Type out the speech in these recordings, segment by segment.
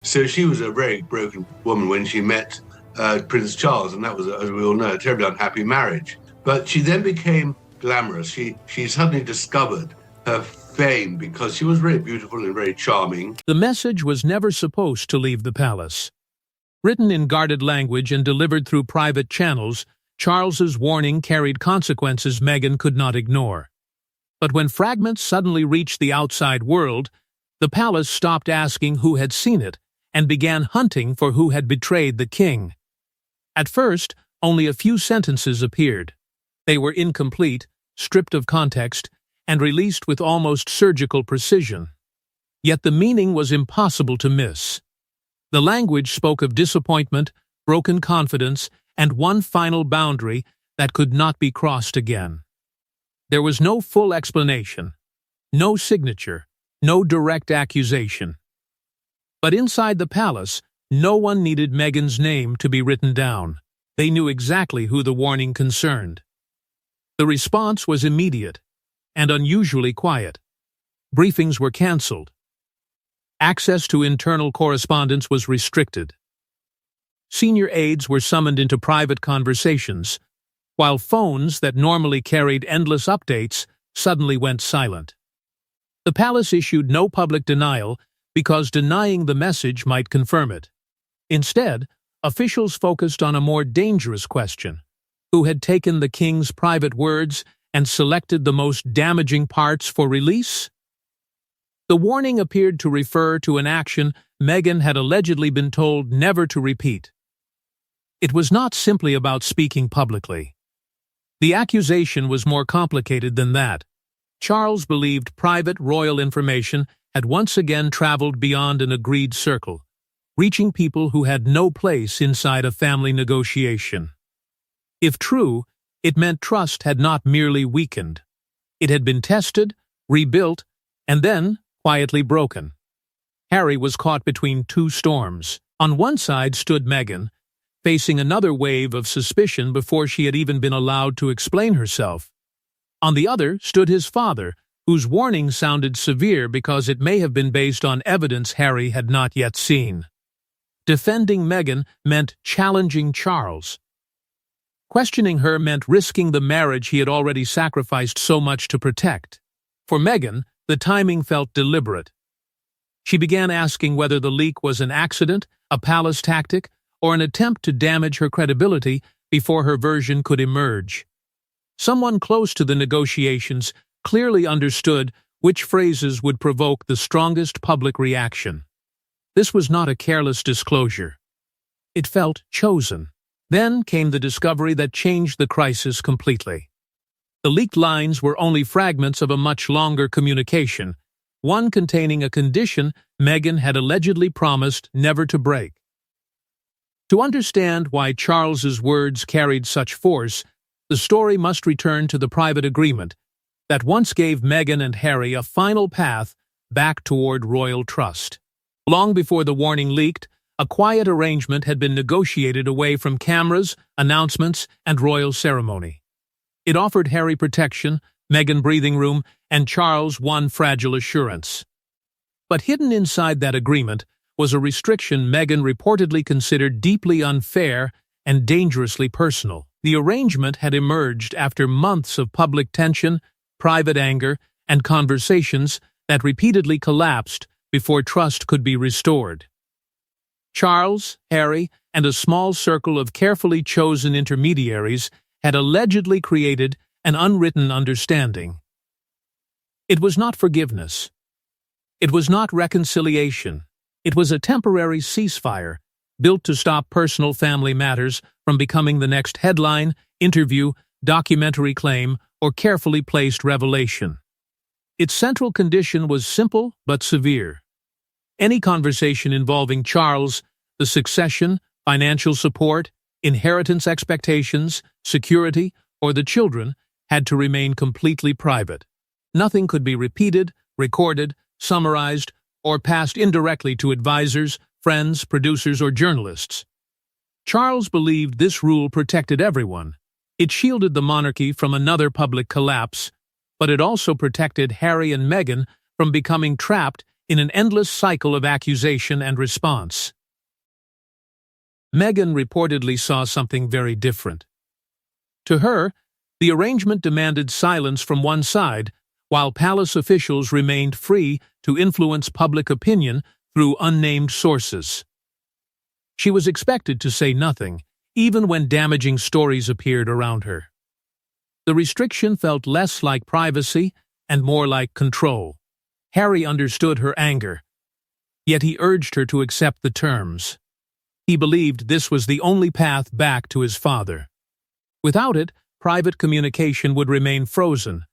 So she was a very broken woman when she met Prince Charles, and that was, as we all know, a terribly unhappy marriage. But she then became glamorous. She suddenly discovered her fame because she was very beautiful and very charming. The message was never supposed to leave the palace. Written in guarded language and delivered through private channels, Charles's warning carried consequences Meghan could not ignore. But when fragments suddenly reached the outside world, the palace stopped asking who had seen it and began hunting for who had betrayed the king. At first, only a few sentences appeared. They were incomplete, stripped of context, and released with almost surgical precision. Yet the meaning was impossible to miss. The language spoke of disappointment, broken confidence, and one final boundary that could not be crossed again. There was no full explanation, no signature, no direct accusation. But inside the palace, no one needed Meghan's name to be written down. They knew exactly who the warning concerned. The response was immediate and unusually quiet. Briefings were cancelled. Access to internal correspondence was restricted. Senior aides were summoned into private conversations, while phones that normally carried endless updates suddenly went silent. The palace issued no public denial because denying the message might confirm it. Instead, officials focused on a more dangerous question: who had taken the king's private words and selected the most damaging parts for release? The warning appeared to refer to an action Meghan had allegedly been told never to repeat. It was not simply about speaking publicly. The accusation was more complicated than that. Charles believed private royal information had once again traveled beyond an agreed circle, reaching people who had no place inside a family negotiation. If true, it meant trust had not merely weakened. It had been tested, rebuilt, and then quietly broken. Harry was caught between two storms. On one side stood Meghan, facing another wave of suspicion before she had even been allowed to explain herself. On the other stood his father, whose warning sounded severe because it may have been based on evidence Harry had not yet seen. Defending Meghan meant challenging Charles. Questioning her meant risking the marriage he had already sacrificed so much to protect. For Meghan, the timing felt deliberate. She began asking whether the leak was an accident, a palace tactic, or an attempt to damage her credibility before her version could emerge. Someone close to the negotiations clearly understood which phrases would provoke the strongest public reaction. This was not a careless disclosure. It felt chosen. Then came the discovery that changed the crisis completely. The leaked lines were only fragments of a much longer communication, one containing a condition Meghan had allegedly promised never to break. To understand why Charles's words carried such force, the story must return to the private agreement that once gave Meghan and Harry a final path back toward royal trust. Long before the warning leaked, a quiet arrangement had been negotiated away from cameras, announcements, and royal ceremony. It offered Harry protection, Meghan breathing room, and Charles one fragile assurance. But hidden inside that agreement was a restriction Meghan reportedly considered deeply unfair and dangerously personal. The arrangement had emerged after months of public tension, private anger, and conversations that repeatedly collapsed before trust could be restored. Charles, Harry, and a small circle of carefully chosen intermediaries had allegedly created an unwritten understanding. It was not forgiveness. It was not reconciliation. It was a temporary ceasefire, built to stop personal family matters from becoming the next headline, interview, documentary claim, or carefully placed revelation. Its central condition was simple but severe. Any conversation involving Charles, the succession, financial support, inheritance expectations, security, or the children had to remain completely private. Nothing could be repeated, recorded, summarized, or passed indirectly to advisors, friends, producers, or journalists. Charles believed this rule protected everyone. It shielded the monarchy from another public collapse, but it also protected Harry and Meghan from becoming trapped in an endless cycle of accusation and response. Meghan reportedly saw something very different. To her, the arrangement demanded silence from one side, while palace officials remained free to influence public opinion through unnamed sources. She was expected to say nothing, even when damaging stories appeared around her. The restriction felt less like privacy and more like control. Harry understood her anger, yet he urged her to accept the terms. He believed this was the only path back to his father. Without it, private communication would remain frozen,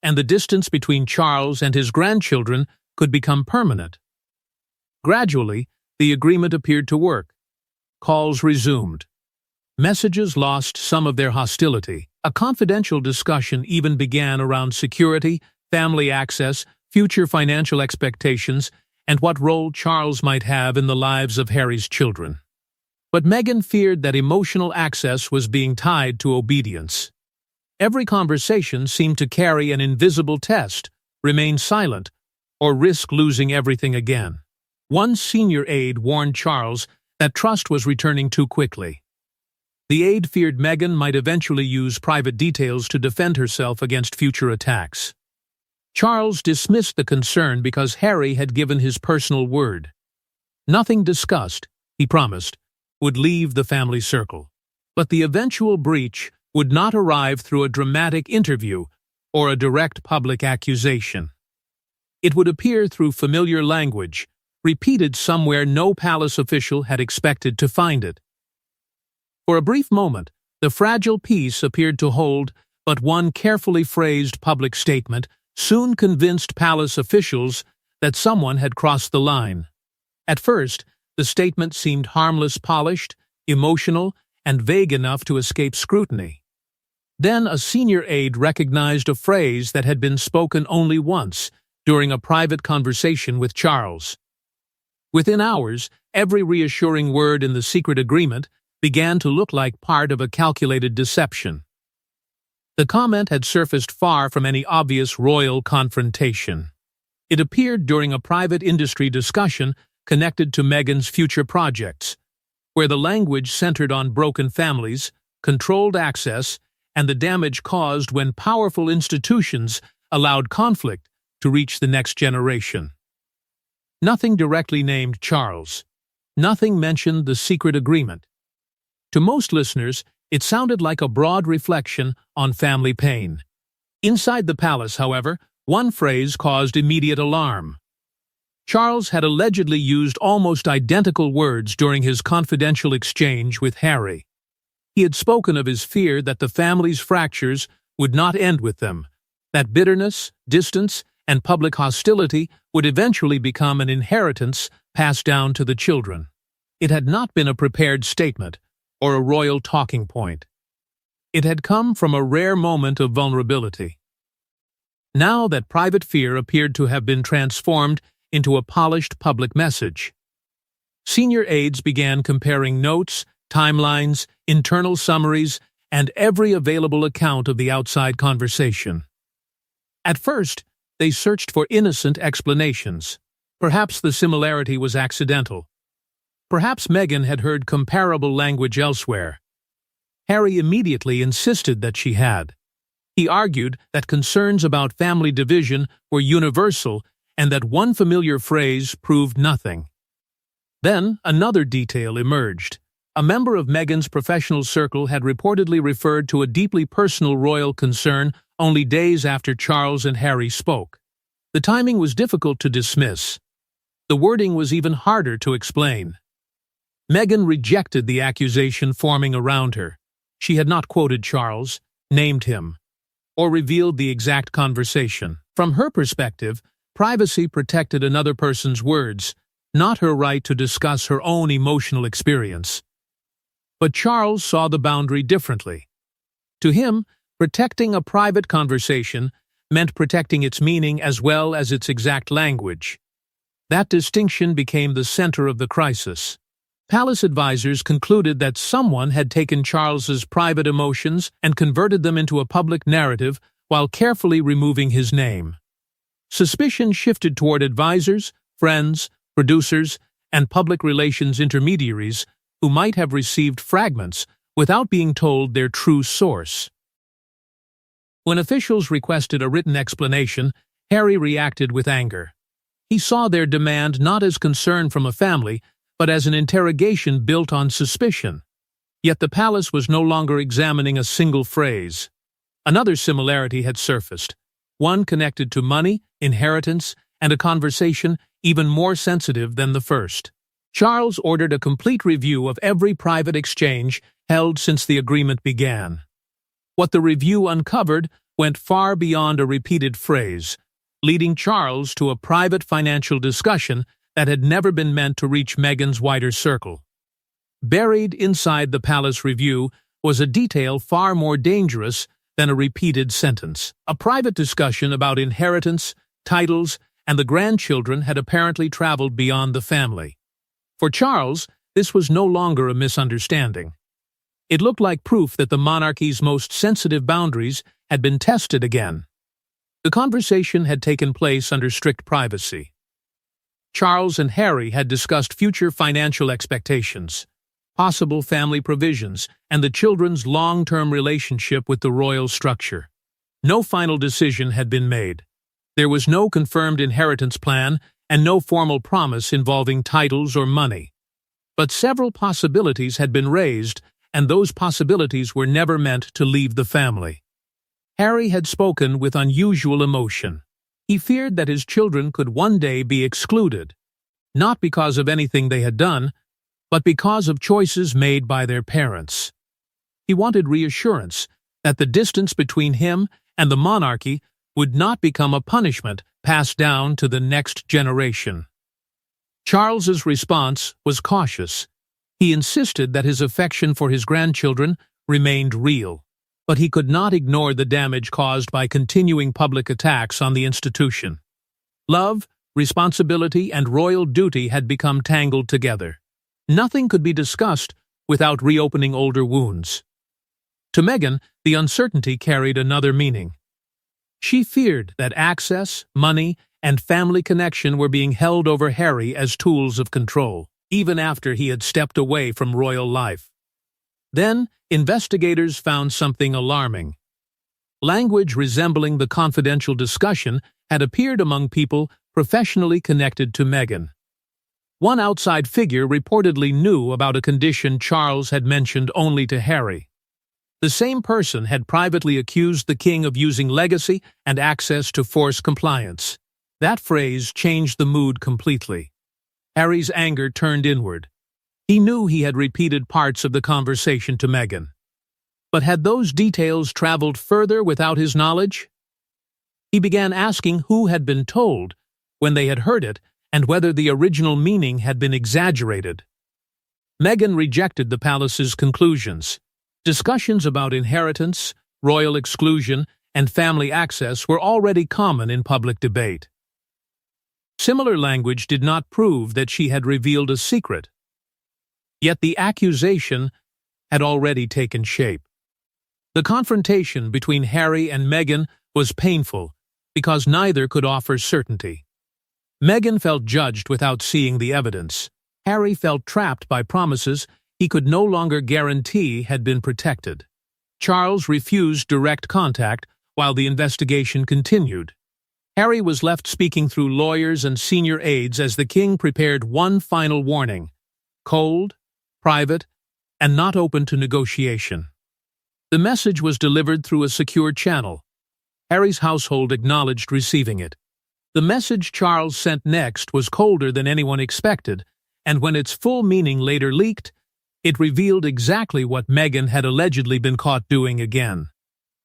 and the distance between Charles and his grandchildren could become permanent. Gradually, the agreement appeared to work. Calls resumed. Messages lost some of their hostility. A confidential discussion even began around security, family access, future financial expectations, and what role Charles might have in the lives of Harry's children. But Meghan feared that emotional access was being tied to obedience. Every conversation seemed to carry an invisible test: remain silent, or risk losing everything again. One senior aide warned Charles that trust was returning too quickly. The aide feared Meghan might eventually use private details to defend herself against future attacks. Charles dismissed the concern because Harry had given his personal word. Nothing discussed, he promised, would leave the family circle. But the eventual breach would not arrive through a dramatic interview or a direct public accusation. It would appear through familiar language, repeated somewhere no palace official had expected to find it. For a brief moment, the fragile peace appeared to hold, but one carefully phrased public statement soon convinced palace officials that someone had crossed the line. At first, the statement seemed harmless, polished, emotional, and vague enough to escape scrutiny. Then a senior aide recognized a phrase that had been spoken only once, during a private conversation with Charles. Within hours, every reassuring word in the secret agreement began to look like part of a calculated deception. The comment had surfaced far from any obvious royal confrontation. It appeared during a private industry discussion connected to Meghan's future projects, where the language centered on broken families, controlled access, and the damage caused when powerful institutions allowed conflict to reach the next generation. Nothing directly named Charles. Nothing mentioned the secret agreement. To most listeners, it sounded like a broad reflection on family pain. Inside the palace, however, one phrase caused immediate alarm. Charles had allegedly used almost identical words during his confidential exchange with Harry. He had spoken of his fear that the family's fractures would not end with them, that bitterness, distance, and public hostility would eventually become an inheritance passed down to the children. It had not been a prepared statement or a royal talking point. It had come from a rare moment of vulnerability. Now that private fear appeared to have been transformed into a polished public message. Senior aides began comparing notes, timelines, internal summaries, and every available account of the outside conversation. At first, they searched for innocent explanations. Perhaps the similarity was accidental. Perhaps Meghan had heard comparable language elsewhere. Harry immediately insisted that she had. He argued that concerns about family division were universal and that one familiar phrase proved nothing. Then another detail emerged. A member of Meghan's professional circle had reportedly referred to a deeply personal royal concern only days after Charles and Harry spoke. The timing was difficult to dismiss. The wording was even harder to explain. Meghan rejected the accusation forming around her. She had not quoted Charles, named him, or revealed the exact conversation. From her perspective, privacy protected another person's words, not her right to discuss her own emotional experience. But Charles saw the boundary differently. To him, protecting a private conversation meant protecting its meaning as well as its exact language. That distinction became the center of the crisis. Palace advisors concluded that someone had taken Charles's private emotions and converted them into a public narrative while carefully removing his name. Suspicion shifted toward advisors, friends, producers, and public relations intermediaries who might have received fragments without being told their true source. When officials requested a written explanation, Harry reacted with anger. He saw their demand not as concern from a family, but as an interrogation built on suspicion. Yet the palace was no longer examining a single phrase. Another similarity had surfaced, one connected to money, inheritance, and a conversation even more sensitive than the first. Charles ordered a complete review of every private exchange held since the agreement began. What the review uncovered went far beyond a repeated phrase, leading Charles to a private financial discussion that had never been meant to reach Meghan's wider circle. Buried inside the palace review was a detail far more dangerous than a repeated sentence. A private discussion about inheritance, titles, and the grandchildren had apparently traveled beyond the family. For Charles, this was no longer a misunderstanding. It looked like proof that the monarchy's most sensitive boundaries had been tested again. The conversation had taken place under strict privacy. Charles and Harry had discussed future financial expectations, possible family provisions, and the children's long-term relationship with the royal structure. No final decision had been made. There was no confirmed inheritance plan and no formal promise involving titles or money. But several possibilities had been raised, and those possibilities were never meant to leave the family. Harry had spoken with unusual emotion. He feared that his children could one day be excluded, not because of anything they had done, but because of choices made by their parents. He wanted reassurance that the distance between him and the monarchy would not become a punishment passed down to the next generation. Charles's response was cautious. He insisted that his affection for his grandchildren remained real, but he could not ignore the damage caused by continuing public attacks on the institution. Love, responsibility, and royal duty had become tangled together. Nothing could be discussed without reopening older wounds. To Meghan, the uncertainty carried another meaning. She feared that access, money, and family connection were being held over Harry as tools of control, even after he had stepped away from royal life. Then, investigators found something alarming. Language resembling the confidential discussion had appeared among people professionally connected to Meghan. One outside figure reportedly knew about a condition Charles had mentioned only to Harry. The same person had privately accused the king of using legacy and access to force compliance. That phrase changed the mood completely. Harry's anger turned inward. He knew he had repeated parts of the conversation to Meghan. But had those details traveled further without his knowledge? He began asking who had been told, when they had heard it, and whether the original meaning had been exaggerated. Meghan rejected the palace's conclusions. Discussions about inheritance, royal exclusion, and family access were already common in public debate. Similar language did not prove that she had revealed a secret. Yet the accusation had already taken shape. The confrontation between Harry and Meghan was painful because neither could offer certainty. Meghan felt judged without seeing the evidence. Harry felt trapped by promises he could no longer guarantee had been protected. Charles refused direct contact while the investigation continued. Harry was left speaking through lawyers and senior aides as the king prepared one final warning: cold, private, and not open to negotiation. The message was delivered through a secure channel. Harry's household acknowledged receiving it. The message Charles sent next was colder than anyone expected, and when its full meaning later leaked, it revealed exactly what Meghan had allegedly been caught doing again.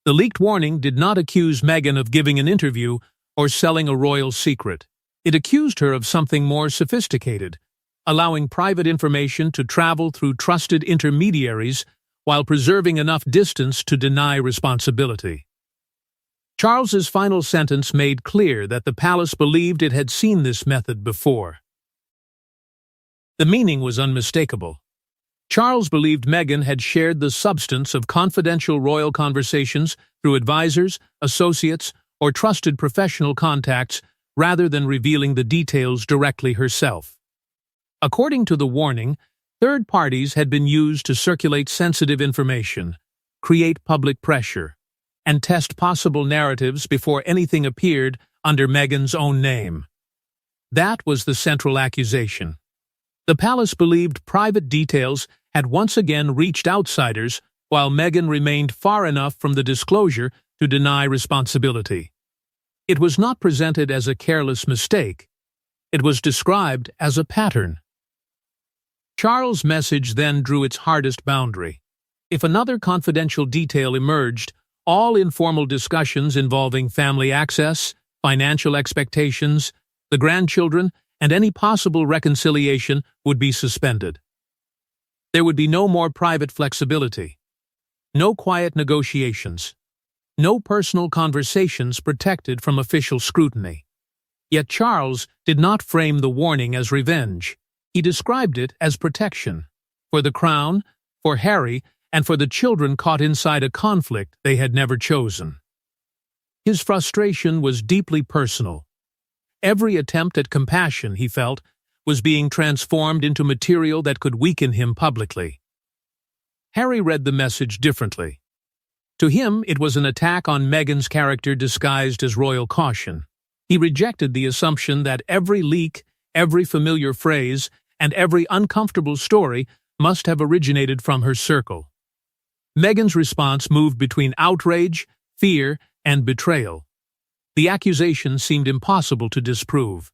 The leaked warning did not accuse Meghan of giving an interview or selling a royal secret. It accused her of something more sophisticated, allowing private information to travel through trusted intermediaries while preserving enough distance to deny responsibility. Charles's final sentence made clear that the palace believed it had seen this method before. The meaning was unmistakable. Charles believed Meghan had shared the substance of confidential royal conversations through advisors, associates, or trusted professional contacts rather than revealing the details directly herself. According to the warning, third parties had been used to circulate sensitive information, create public pressure, and test possible narratives before anything appeared under Meghan's own name. That was the central accusation. The palace believed private details had once again reached outsiders, while Meghan remained far enough from the disclosure to deny responsibility. It was not presented as a careless mistake. It was described as a pattern. Charles' message then drew its hardest boundary. If another confidential detail emerged, all informal discussions involving family access, financial expectations, the grandchildren, and any possible reconciliation would be suspended. There would be no more private flexibility, no quiet negotiations, no personal conversations protected from official scrutiny. Yet Charles did not frame the warning as revenge. He described it as protection, for the crown, for Harry, and for the children caught inside a conflict they had never chosen. His frustration was deeply personal. Every attempt at compassion, he felt, was being transformed into material that could weaken him publicly. Harry read the message differently. To him, it was an attack on Meghan's character disguised as royal caution. He rejected the assumption that every leak, every familiar phrase, and every uncomfortable story must have originated from her circle. Meghan's response moved between outrage, fear, and betrayal. The accusation seemed impossible to disprove.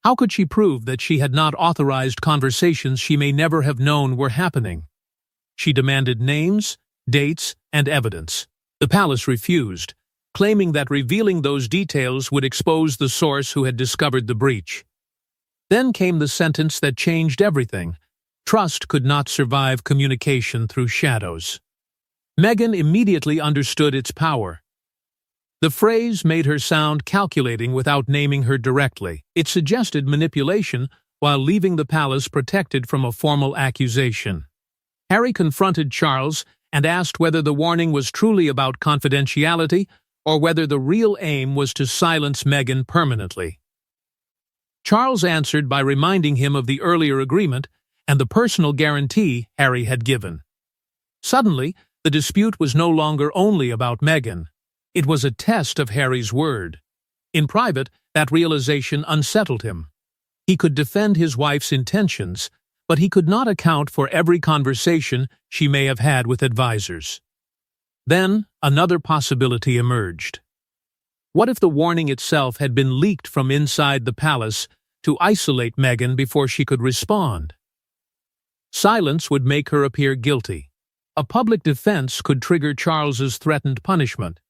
How could she prove that she had not authorized conversations she may never have known were happening? She demanded names, dates, and evidence. The palace refused, claiming that revealing those details would expose the source who had discovered the breach. Then came the sentence that changed everything. Trust could not survive communication through shadows. Meghan immediately understood its power. The phrase made her sound calculating without naming her directly. It suggested manipulation while leaving the palace protected from a formal accusation. Harry confronted Charles and asked whether the warning was truly about confidentiality or whether the real aim was to silence Meghan permanently. Charles answered by reminding him of the earlier agreement and the personal guarantee Harry had given. Suddenly, the dispute was no longer only about Meghan. It was a test of Harry's word. In private, that realization unsettled him. He could defend his wife's intentions, but he could not account for every conversation she may have had with advisors. Then, another possibility emerged. What if the warning itself had been leaked from inside the palace to isolate Meghan before she could respond? Silence would make her appear guilty. A public defense could trigger Charles's threatened punishment.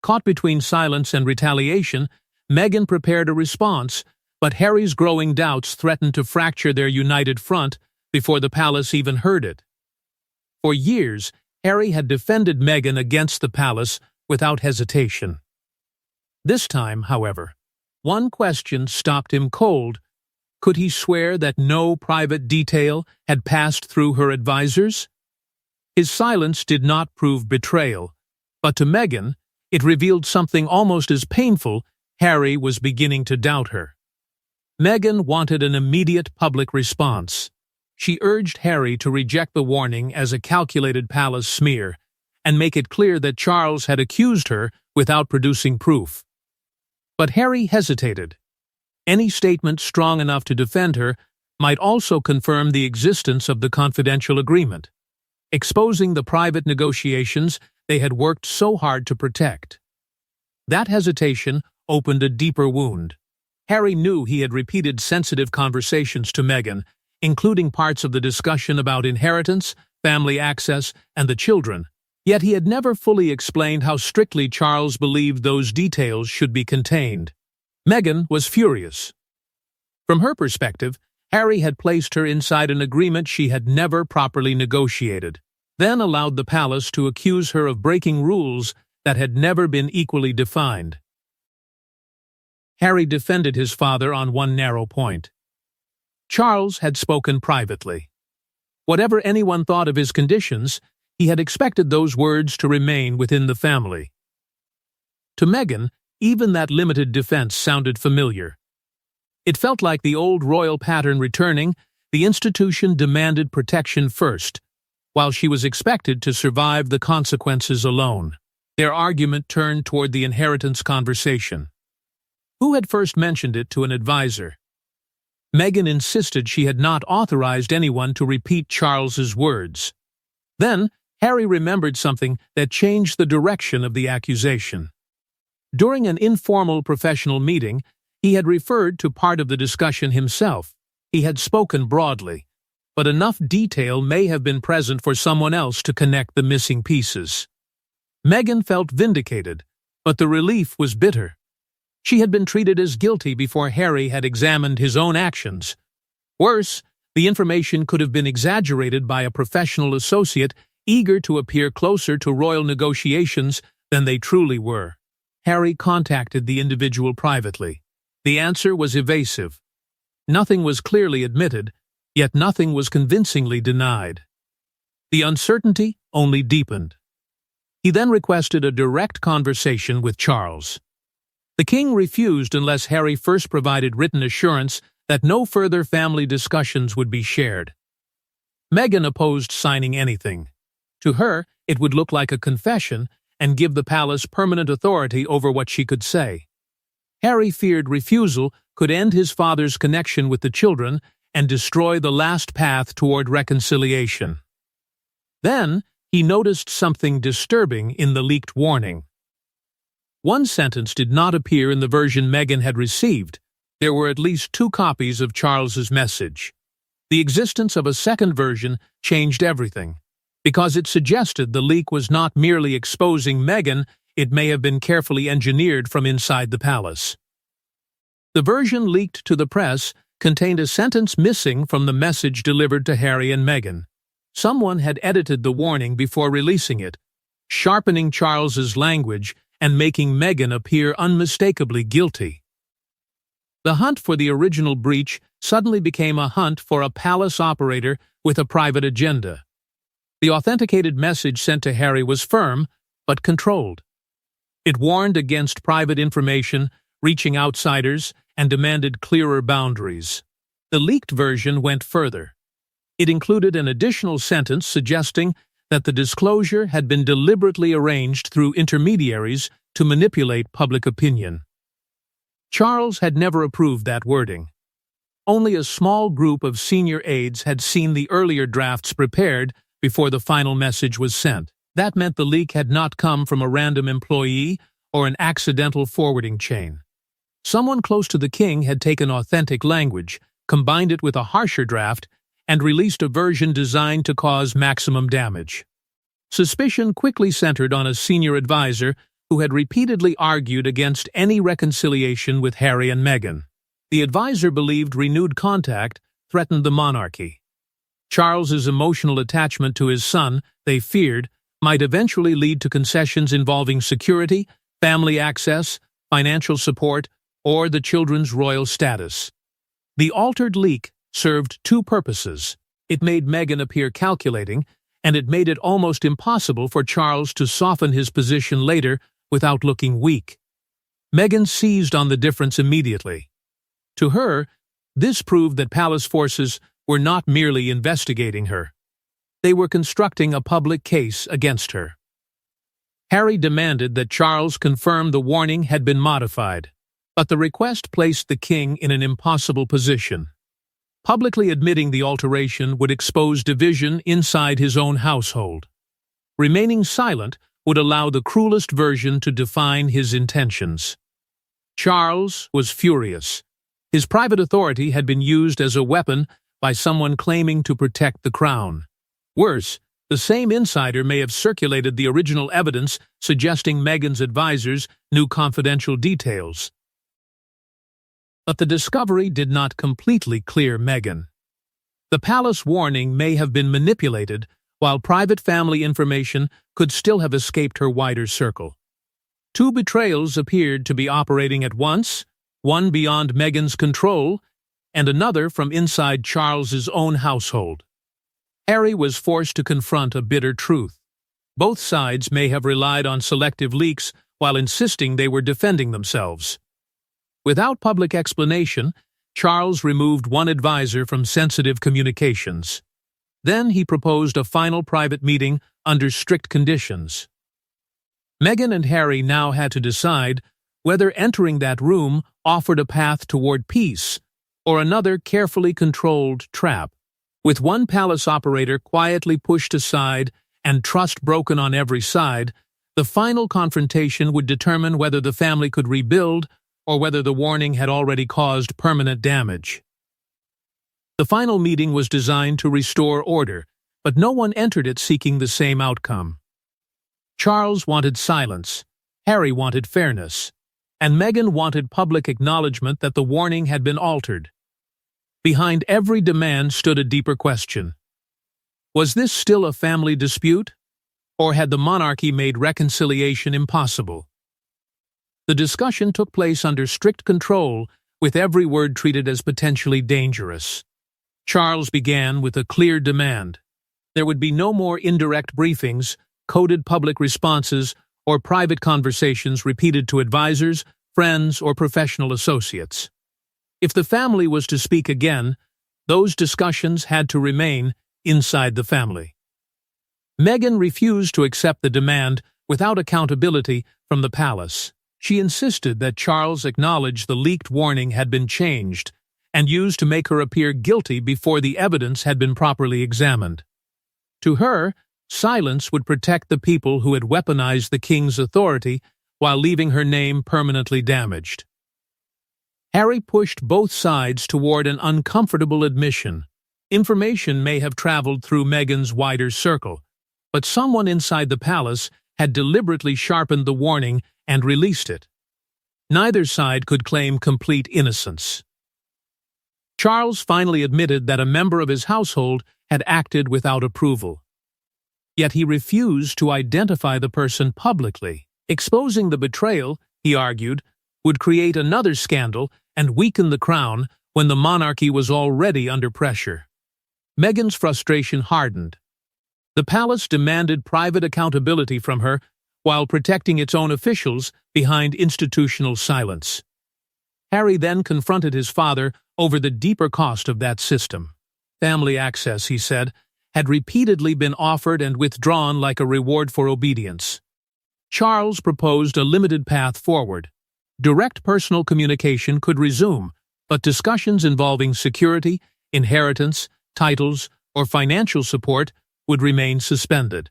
Caught between silence and retaliation, Meghan prepared a response, but Harry's growing doubts threatened to fracture their united front before the palace even heard it. For years, Harry had defended Meghan against the palace without hesitation. This time, however, one question stopped him cold. Could he swear that no private detail had passed through her advisors? His silence did not prove betrayal, but to Meghan, it revealed something almost as painful. Harry was beginning to doubt her. Meghan wanted an immediate public response. She urged Harry to reject the warning as a calculated palace smear and make it clear that Charles had accused her without producing proof. But Harry hesitated. Any statement strong enough to defend her might also confirm the existence of the confidential agreement, exposing the private negotiations they had worked so hard to protect. That hesitation opened a deeper wound. Harry knew he had repeated sensitive conversations to Meghan, including parts of the discussion about inheritance, family access, and the children, yet he had never fully explained how strictly Charles believed those details should be contained. Meghan was furious. From her perspective, Harry had placed her inside an agreement she had never properly negotiated, then allowed the palace to accuse her of breaking rules that had never been equally defined. Harry defended his father on one narrow point. Charles had spoken privately. Whatever anyone thought of his conditions, he had expected those words to remain within the family. To Meghan, Even that limited defense sounded familiar. It felt like the old royal pattern returning. The institution demanded protection first, while she was expected to survive the consequences alone. Their argument turned toward the inheritance conversation. Who had first mentioned it to an advisor? Meghan insisted she had not authorized anyone to repeat Charles's words. Then, Harry remembered something that changed the direction of the accusation. During an informal professional meeting, he had referred to part of the discussion himself. He had spoken broadly, but enough detail may have been present for someone else to connect the missing pieces. Meghan felt vindicated, but the relief was bitter. She had been treated as guilty before Harry had examined his own actions. Worse, the information could have been exaggerated by a professional associate eager to appear closer to royal negotiations than they truly were. Harry contacted the individual privately. The answer was evasive. Nothing was clearly admitted, yet nothing was convincingly denied. The uncertainty only deepened. He then requested a direct conversation with Charles. The king refused unless Harry first provided written assurance that no further family discussions would be shared. Meghan opposed signing anything. To her, it would look like a confession and give the palace permanent authority over what she could say. Harry feared refusal could end his father's connection with the children and destroy the last path toward reconciliation. Then, he noticed something disturbing in the leaked warning. One sentence did not appear in the version Meghan had received. There were at least 2 copies of Charles's message. The existence of a second version changed everything. Because it suggested the leak was not merely exposing Meghan, it may have been carefully engineered from inside the palace. The version leaked to the press contained a sentence missing from the message delivered to Harry and Meghan. Someone had edited the warning before releasing it, sharpening Charles's language and making Meghan appear unmistakably guilty. The hunt for the original breach suddenly became a hunt for a palace operator with a private agenda. The authenticated message sent to Harry was firm, but controlled. It warned against private information reaching outsiders and demanded clearer boundaries. The leaked version went further. It included an additional sentence suggesting that the disclosure had been deliberately arranged through intermediaries to manipulate public opinion. Charles had never approved that wording. Only a small group of senior aides had seen the earlier drafts prepared before the final message was sent. That meant the leak had not come from a random employee or an accidental forwarding chain. Someone close to the king had taken authentic language, combined it with a harsher draft, and released a version designed to cause maximum damage. Suspicion quickly centered on a senior advisor who had repeatedly argued against any reconciliation with Harry and Meghan. The advisor believed renewed contact threatened the monarchy. Charles's emotional attachment to his son, they feared, might eventually lead to concessions involving security, family access, financial support, or the children's royal status. The altered leak served 2 purposes. It made Meghan appear calculating, and it made it almost impossible for Charles to soften his position later without looking weak. Meghan seized on the difference immediately. To her, this proved that palace forces were not merely investigating her. They were constructing a public case against her. Harry demanded that Charles confirm the warning had been modified, but the request placed the king in an impossible position. Publicly admitting the alteration would expose division inside his own household. Remaining silent would allow the cruelest version to define his intentions. Charles was furious. His private authority had been used as a weapon by someone claiming to protect the crown. Worse, the same insider may have circulated the original evidence suggesting Meghan's advisors knew confidential details. But the discovery did not completely clear Meghan. The palace warning may have been manipulated, while private family information could still have escaped her wider circle. 2 betrayals appeared to be operating at once, one beyond Meghan's control, and another from inside Charles's own household. Harry was forced to confront a bitter truth. Both sides may have relied on selective leaks while insisting they were defending themselves. Without public explanation, Charles removed one advisor from sensitive communications. Then he proposed a final private meeting under strict conditions. Meghan and Harry now had to decide whether entering that room offered a path toward peace or another carefully controlled trap. With one palace operator quietly pushed aside and trust broken on every side, the final confrontation would determine whether the family could rebuild or whether the warning had already caused permanent damage. The final meeting was designed to restore order, but no one entered it seeking the same outcome. Charles wanted silence, Harry wanted fairness, and Meghan wanted public acknowledgement that the warning had been altered. Behind every demand stood a deeper question. Was this still a family dispute, or had the monarchy made reconciliation impossible? The discussion took place under strict control, with every word treated as potentially dangerous. Charles began with a clear demand. There would be no more indirect briefings, coded public responses, or private conversations repeated to advisors, friends, or professional associates. If the family was to speak again, those discussions had to remain inside the family. Meghan refused to accept the demand without accountability from the palace. She insisted that Charles acknowledge the leaked warning had been changed and used to make her appear guilty before the evidence had been properly examined. To her, silence would protect the people who had weaponized the king's authority while leaving her name permanently damaged. Harry pushed both sides toward an uncomfortable admission. Information may have traveled through Meghan's wider circle, but someone inside the palace had deliberately sharpened the warning and released it. Neither side could claim complete innocence. Charles finally admitted that a member of his household had acted without approval. Yet he refused to identify the person publicly. Exposing the betrayal, he argued, would create another scandal and weaken the crown when the monarchy was already under pressure. Meghan's frustration hardened. The palace demanded private accountability from her while protecting its own officials behind institutional silence. Harry then confronted his father over the deeper cost of that system. Family access, he said, had repeatedly been offered and withdrawn like a reward for obedience. Charles proposed a limited path forward. Direct personal communication could resume, but discussions involving security, inheritance, titles, or financial support would remain suspended.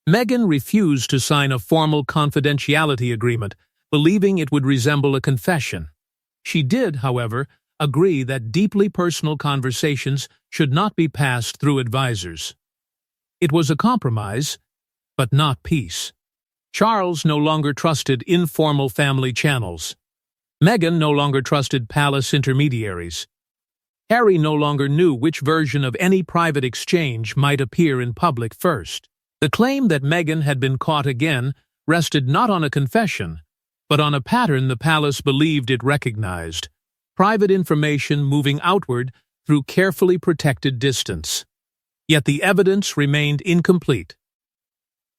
Meghan refused to sign a formal confidentiality agreement, believing it would resemble a confession. She did, however, agree that deeply personal conversations should not be passed through advisors. It was a compromise, but not peace. Charles no longer trusted informal family channels. Meghan no longer trusted palace intermediaries. Harry no longer knew which version of any private exchange might appear in public first. The claim that Meghan had been caught again rested not on a confession, but on a pattern the palace believed it recognized: private information moving outward through carefully protected distance. Yet the evidence remained incomplete.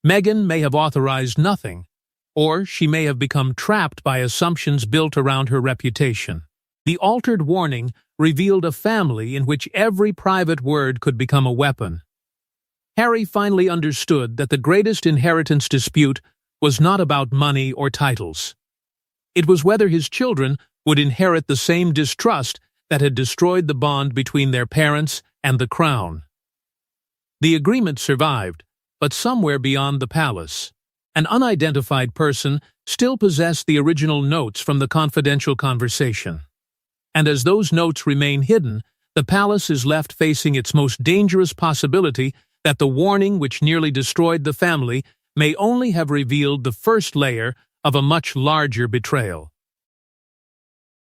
Meghan may have authorized nothing, or she may have become trapped by assumptions built around her reputation. The altered warning revealed a family in which every private word could become a weapon. Harry finally understood that the greatest inheritance dispute was not about money or titles. It was whether his children would inherit the same distrust that had destroyed the bond between their parents and the crown. The agreement survived, but somewhere beyond the palace, an unidentified person still possessed the original notes from the confidential conversation. And as those notes remain hidden, the palace is left facing its most dangerous possibility that the warning which nearly destroyed the family may only have revealed the first layer of a much larger betrayal.